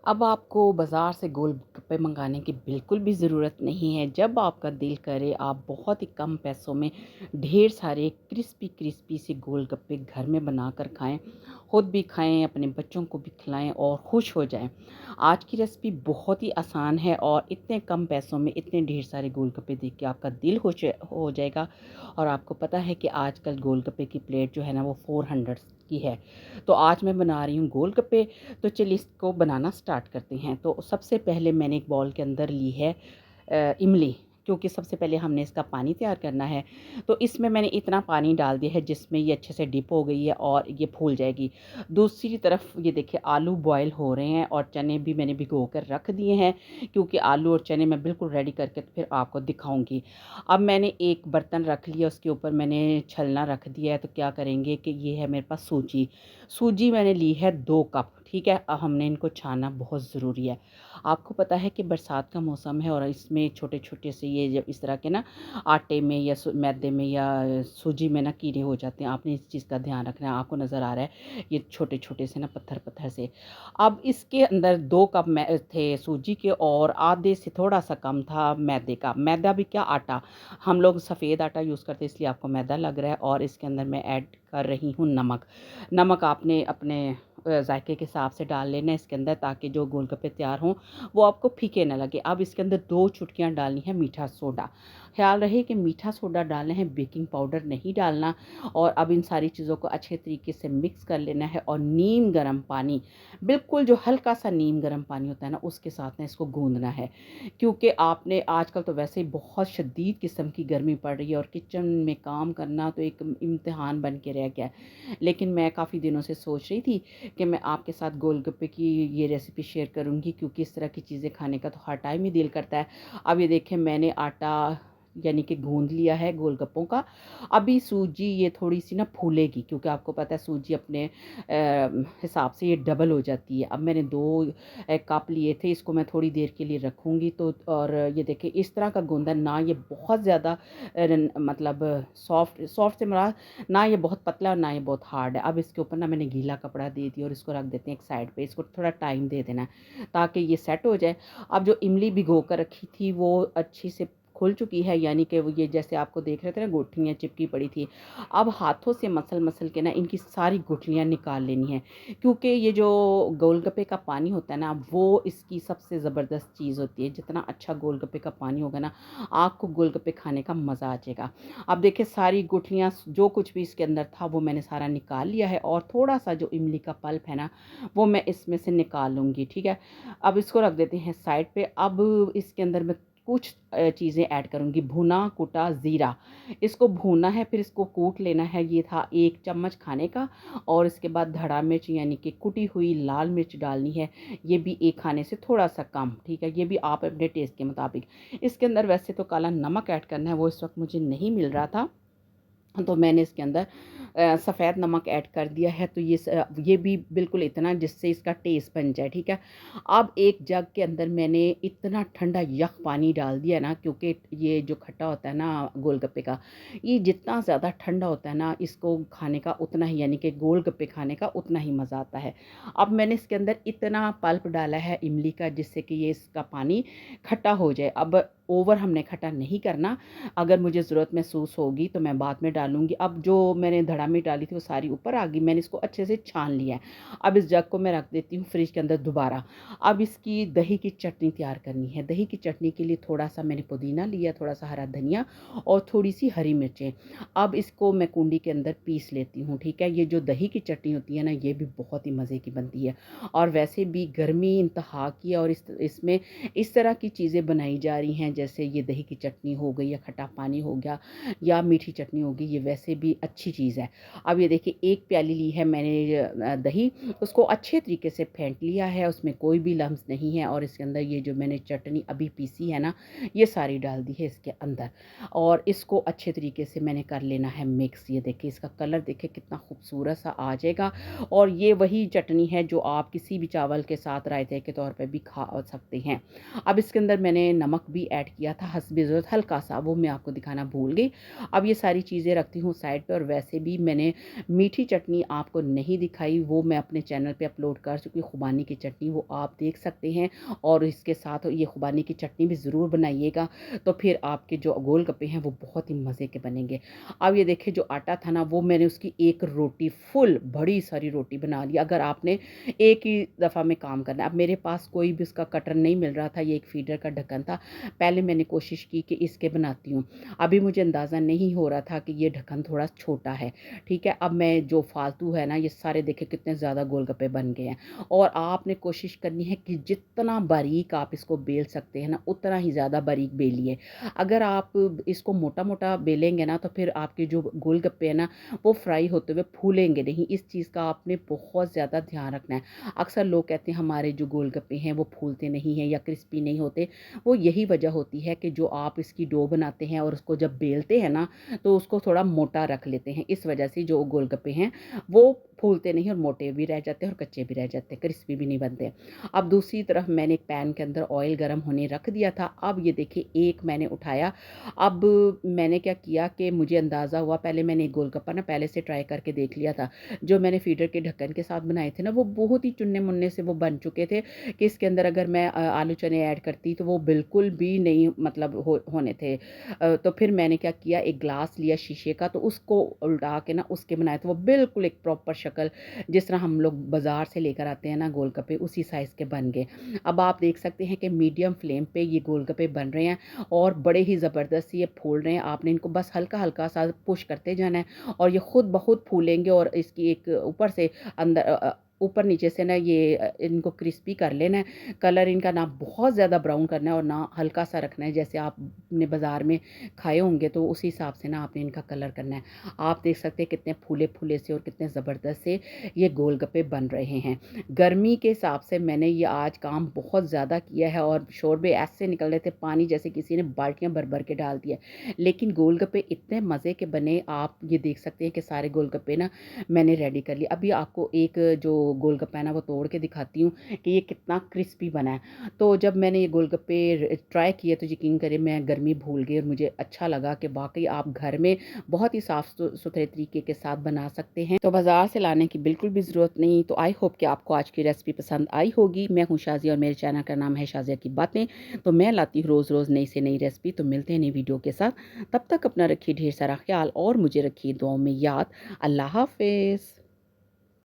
अब आपको बाज़ार से गोलगप्पे मंगाने की बिल्कुल भी ज़रूरत नहीं है। जब आपका दिल करे आप बहुत ही कम पैसों में ढेर सारे क्रिस्पी से गोलगप्पे घर में बनाकर खाएँ। खुद भी खाएँ, अपने बच्चों को भी खिलाएँ और खुश हो जाएँ। आज की रेसिपी बहुत ही आसान है और इतने कम पैसों में इतने ढेर सारे गोलगप्पे देख के आपका दिल खुश हो जाएगा। और आपको पता है कि आजकल गोलगप्पे की प्लेट जो है ना वो 400 की है। तो आज मैं बना रही हूँ गोलगप्पे। तो चलिए इसको बनाना स्टार्ट करते हैं। तो सबसे पहले मैंने एक बाउल के अंदर ली है इमली, क्योंकि सबसे पहले हमने इसका पानी तैयार करना है। तो इसमें मैंने इतना पानी डाल दिया है जिसमें ये अच्छे से डिप हो गई है और ये फूल जाएगी। दूसरी तरफ ये देखिए आलू बॉयल हो रहे हैं और चने भी मैंने भिगो कर रख दिए हैं, क्योंकि आलू और चने मैं बिल्कुल रेडी करके फिर आपको दिखाऊंगी। अब मैंने एक बर्तन रख लिया, उसके ऊपर मैंने छलना रख दिया है। तो क्या करेंगे कि ये है मेरे पास सूजी। सूजी मैंने ली है 2 कप, ठीक है। अब हमने इनको छानना बहुत ज़रूरी है। आपको पता है कि बरसात का मौसम है और इसमें छोटे-छोटे से ये जब इस तरह के ना आटे में या मैदे में या सूजी में ना कीड़े हो जाते हैं। आपने इस चीज़ का ध्यान रखना है। आपको नज़र आ रहा है ये छोटे-छोटे से ना पत्थर-पत्थर से। अब इसके अंदर 2 कप थे सूजी के और आधे से थोड़ा-सा कम था मैदे का। मैदा भी क्या, आटा। हम लोग सफ़ेद आटा यूज़ करते हैं इसलिए आपको मैदा लग रहा है। और इसके अंदर मैं ऐड कर रही हूँ नमक। नमक आपने अपने ज़ायके के हिसाब से डाल लेना है इसके अंदर, ताकि जो गोलगप्पे तैयार हों वो आपको फीके ना लगे। अब इसके अंदर 2 चुटकियाँ डालनी है मीठा सोडा। ख़्याल रहे कि मीठा सोडा डालना है, बेकिंग पाउडर नहीं डालना। और अब इन सारी चीज़ों को अच्छे तरीके से मिक्स कर लेना है और नीम गर्म पानी, बिल्कुल जो हल्का सा नीम गर्म पानी होता है ना उसके साथ ना इसको गूँदना है। क्योंकि आपने आजकल तो वैसे ही बहुत शदीद किस्म की गर्मी पड़ रही है और किचन में काम करना तो एक इम्तिहान बन के रह गया है। लेकिन मैं काफ़ी दिनों से सोच रही थी कि मैं आपके साथ गोलगप्पे की ये रेसिपी शेयर करूँगी, क्योंकि इस तरह की चीज़ें खाने का तो हर टाइम ही दिल करता है। अब ये देखें मैंने आटा यानी कि गूँध लिया है गोलगप्पों का। अभी सूजी ये थोड़ी-सी ना फूलेगी, क्योंकि आपको पता है सूजी अपने हिसाब से ये डबल हो जाती है। अब मैंने 2 कप लिए थे, इसको मैं थोड़ी देर के लिए रखूँगी। तो और ये देखिए इस तरह का गूँधा, ना ये बहुत ज़्यादा मतलब सॉफ्ट सॉफ्ट से मुराद ना ये बहुत पतला और ना ये बहुत हार्ड है। अब इसके ऊपर ना मैंने गीला कपड़ा दे दिया और इसको रख देते हैं एक साइड पे। इसको थोड़ा टाइम दे देना है ताकि ये सेट हो जाए। अब जो इमली भिगो कर रखी थी वो अच्छी से खुल चुकी है, यानी कि वो ये जैसे आपको देख रहे थे ना गुठलियाँ चिपकी पड़ी थी। अब हाथों से मसल-मसल के ना इनकी सारी गुठलियाँ निकाल लेनी है, क्योंकि ये जो गोलगप्पे का पानी होता है ना वो इसकी सबसे ज़बरदस्त चीज़ होती है। जितना अच्छा गोलगप्पे का पानी होगा ना, आपको गोलगप्पे खाने का मज़ा आ जाएगा। अब देखिए सारी गुठलियाँ जो कुछ भी इसके अंदर था वो मैंने सारा निकाल लिया है और थोड़ा-सा जो इमली का पल्प है ना वो मैं इसमें से निकाल लूँगी, ठीक है। अब इसको रख देते हैं साइड पे। अब इसके अंदर मैं कुछ चीज़ें ऐड करूँगी। भुना कुटा ज़ीरा, इसको भूनना है फिर इसको कूट लेना है। ये था 1 चम्मच खाने का। और इसके बाद धड़ा मिर्च यानी कि कुटी हुई लाल मिर्च डालनी है। ये भी 1 खाने से थोड़ा-सा कम, ठीक है। ये भी आप अपने टेस्ट के मुताबिक। इसके अंदर वैसे तो काला नमक ऐड करना है, वो इस वक़्त मुझे नहीं मिल रहा था। तो मैंने इसके अंदर सफ़ेद नमक ऐड कर दिया है। तो ये भी बिल्कुल इतना जिससे इसका टेस्ट बन जाए, ठीक है। अब एक जग के अंदर मैंने इतना ठंडा यख़ पानी डाल दिया ना, क्योंकि ये जो खट्टा होता है ना गोलगप्पे का, ये जितना ज़्यादा ठंडा होता है ना इसको खाने का उतना ही, यानी कि गोलगप्पे खाने का उतना ही मज़ा आता है। अब मैंने इसके अंदर इतना पल्प डाला है इमली का जिससे कि ये इसका पानी खट्टा हो जाए। अब ओवर हमने खट्टा नहीं करना। अगर मुझे ज़रूरत महसूस होगी तो मैं बाद में डालूँगी। अब जो मैंने धड़ा मिर्च डाली थी वो सारी ऊपर आ गई। मैंने इसको अच्छे से छान लिया है। अब इस जग को मैं रख देती हूँ फ्रिज के अंदर दोबारा। अब इसकी दही की चटनी तैयार करनी है। दही की चटनी के लिए थोड़ा-सा मैंने पुदीना लिया, थोड़ा-सा हरा धनिया और थोड़ी-सी हरी मिर्चें। अब इसको मैं कूंडी के अंदर पीस लेती हूँ, ठीक है। ये जो दही की चटनी होती है ना ये भी बहुत ही मज़े की बनती है। और वैसे भी गर्मी इंतहा की है और इसमें इस तरह की चीज़ें बनाई जा रही हैं, जैसे ये दही की चटनी हो गई या खट्टा पानी हो गया या मीठी चटनी होगी, ये वैसे भी अच्छी चीज़ है। अब ये देखिए 1 प्याली ली है मैंने दही, उसको अच्छे तरीके से फेंट लिया है, उसमें कोई भी लम्स नहीं है। और इसके अंदर ये जो मैंने चटनी अभी पीसी है ना ये सारी डाल दी है इसके अंदर। और इसको अच्छे तरीके से मैंने कर लेना है मिक्स। ये देखिए इसका कलर देखिए कितना खूबसूरत सा आ जाएगा। और ये वही चटनी है जो आप किसी भी चावल के साथ रायते के तौर पे भी खा सकते हैं। अब इसके अंदर मैंने नमक भी ऐड ऐड किया था हस्बे ज़रूरत हल्का-सा, वो मैं आपको दिखाना भूल गई। अब ये सारी चीज़ें रखती हूँ साइड पे और वैसे भी मैंने मीठी चटनी आपको नहीं दिखाई, वो मैं अपने चैनल पे अपलोड कर चुकी हूँ, खुबानी की चटनी, वो आप देख सकते हैं और इसके साथ ये खुबानी की चटनी भी ज़रूर बनाइएगा, तो फिर आपके जो गोलगप्पे हैं वो बहुत ही मज़े के बनेंगे। अब ये देखिए जो आटा था ना वो मैंने उसकी एक रोटी फुल बड़ी सारी रोटी बना ली। अगर आपने एक ही दफ़ा में काम करना है, अब मेरे पास कोई भी उसका कटर नहीं मिल रहा था, ये एक फीडर का ढक्कन था। पहले मैंने कोशिश की कि इसके बनाती हूँ। अभी मुझे अंदाज़ा नहीं हो रहा था कि ये ढक्कन थोड़ा छोटा है, ठीक है। अब मैं जो फालतू है ना ये सारे देखें कितने ज़्यादा गोलगप्पे बन गए हैं और आपने कोशिश करनी है कि जितना बारीक आप इसको बेल सकते हैं ना उतना ही ज़्यादा बारीक बेलिए। अगर आप इसको मोटा-मोटा बेलेंगे ना तो फिर आपके जो गोलगप्पे हैं ना वो फ्राई होते हुए फूलेंगे नहीं। इस चीज़ का आपने बहुत ज़्यादा ध्यान रखना है। अक्सर लोग कहते हैं हमारे जो गोलगप्पे हैं वो फूलते नहीं हैं या क्रिस्पी नहीं होते। वो यही वजह होती है कि जो आप इसकी डो बनाते हैं और उसको जब बेलते हैं ना तो उसको थोड़ा मोटा रख लेते हैं। इस वजह से जो गोलगप्पे हैं वो फूलते नहीं और मोटे भी रह जाते हैं और कच्चे भी रह जाते हैं, क्रिस्पी भी नहीं बनते। अब दूसरी तरफ मैंने एक पैन के अंदर ऑयल गरम होने रख दिया था। अब ये देखिए एक मैंने उठाया। अब मैंने क्या किया कि मुझे अंदाज़ा हुआ, पहले मैंने एक गोलगप्पा ना पहले से ट्राई करके देख लिया था। जो मैंने फीडर के ढक्कन के साथ बनाए थे ना वो बहुत ही चुन्ने-मुन्ने से वो बन चुके थे कि इसके अंदर अगर मैं आलू चने ऐड करती तो वो बिल्कुल भी नहीं मतलब होने थे। तो फिर मैंने क्या किया, एक ग्लास लिया शीशे का तो उसको उल्टा के ना उसके बनाए थे वो बिल्कुल एक प्रॉपर शक्ल जिस तरह हम लोग बाज़ार से लेकर आते हैं ना गोलगप्पे उसी साइज़ के बन गए। अब आप देख सकते हैं कि मीडियम फ्लेम पे ये गोलगप्पे बन रहे हैं और बड़े ही ज़बरदस्त ये फूल रहे हैं। आपने इनको बस हल्का-हल्का सा पुश करते जाना है और ये खुद ब खुद फूलेंगे और इसकी एक ऊपर से अंदर ऊपर नीचे से ना ये इनको क्रिस्पी कर लेना है। कलर इनका ना बहुत ज़्यादा ब्राउन करना है और ना हल्का-सा रखना है, जैसे आपने बाज़ार में खाए होंगे तो उसी हिसाब से ना आपने इनका कलर करना है। आप देख सकते हैं कितने फूले-फूले से और कितने ज़बरदस्त से ये गोलगप्पे बन रहे हैं। गर्मी के हिसाब से मैंने ये आज काम बहुत ज़्यादा किया है और शोरबे ऐसे निकल रहे थे, पानी जैसे किसी ने बाल्टियाँ भर-भर के डाल दिया। लेकिन गोलगप्पे इतने मज़े के बने, आप ये देख सकते हैं कि सारे गोलगप्पे ना मैंने रेडी कर लिए। अभी आपको एक जो गोलगप्पा है ना वो तोड़ के दिखाती हूँ कि ये कितना क्रिस्पी बना है। तो जब मैंने ये गोलगप्पे ट्राई किए तो यकीन करें मैं गर्मी भूल गई और मुझे अच्छा लगा कि वाक़ई आप घर में बहुत ही साफ़ सुथरे तरीके के साथ बना सकते हैं। तो बाज़ार से लाने की बिल्कुल भी ज़रूरत नहीं। तो आई होप कि आपको आज की रेसिपी पसंद आई होगी। मैं हूँ शाज़िया और मेरे चैनल का नाम है शाज़िया की बातें। तो मैं लाती हूँ रोज़-रोज़ नई से नई रेसिपी। तो मिलते हैं नई वीडियो के साथ। तब तक अपना रखिए ढेर सारा ख़्याल और मुझे रखिए दुआओं में याद। अल्लाह हाफ़िज़।